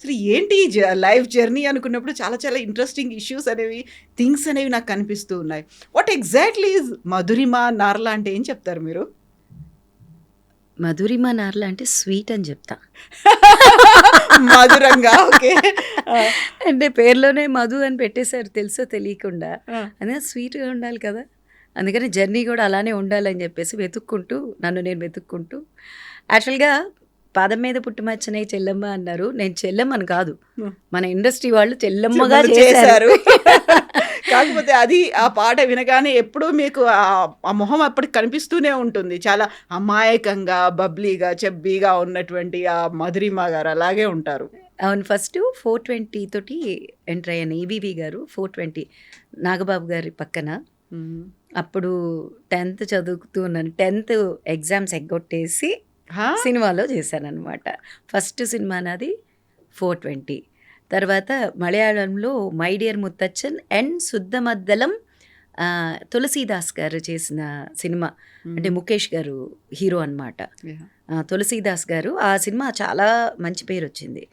అసలు ఏంటి life journey అనుకున్నప్పుడు చాలా చాలా ఇంట్రెస్టింగ్ ఇష్యూస్ అనేవి, థింగ్స్ అనేవి నాకు కనిపిస్తూ ఉన్నాయి. వాట్ ఎగ్జాక్ట్‌లీ ఈజ్ మధురిమ, నార్ల అంటే ఏం చెప్తారు మీరు? మధురిమ నార్ల అంటే స్వీట్ అని చెప్తా. మధురంగా ఓకే. ఆ! అంటే పేరులోనే మధు అని పెట్టేశారు తెలుసో తెలియకుండా. ఆ! అదే స్వీట్‌గా ఉండాలి కదా! అందుకని జర్నీ కూడా అలానే ఉండాలని చెప్పేసి వెతుక్కుంటూ, నన్ను నేను వెతుక్కుంటూ యాక్చువల్‌గా పాదం మీద పుట్టుమచ్చనే చెల్లెమ్మ అన్నారు. నేను చెల్లెమ్మని కాదు. హ్మ్. మన ఇండస్ట్రీ వాళ్ళు చెల్లెమ్మగా చెమ్మలు చేశారు. చేశారు. కాకపోతే అది ఆ పాట వినగానే ఎప్పుడూ మీకు ఆ మొహం అప్పటికి కనిపిస్తూనే ఉంటుంది. చాలా అమాయకంగా, బబ్లీగా, చబ్బీగా ఉన్నటువంటి ఆ మధురిమ గారు అలాగే ఉంటారు. అవును. ఫస్టు 420 తోటి ఎంటర్ అయ్యాను. ఈవీవి గారు 420 నాగబాబు గారి పక్కన. హ్మ్. అప్పుడు 10థ్ చదువుతూ ఉన్నాను. 10థ్ ఎగ్జామ్స్ ఎగ్గొట్టేసి ఆ! సినిమాలో చేశాననమాట. ఫస్ట్ సినిమా నాది 420. తర్వాత మలయాళంలో 'మై డియర్ ముత్తచ్చన్' అండ్ 'శుద్ధమద్దలం' తులసీదాస్ గారు చేసిన సినిమా. అంటే హ్మ్. ముఖేష్ గారు హీరో అనమాట. యాహ్! తులసీదాస్ గారు ఆ సినిమా చాలా మంచి పేరొచ్చింది.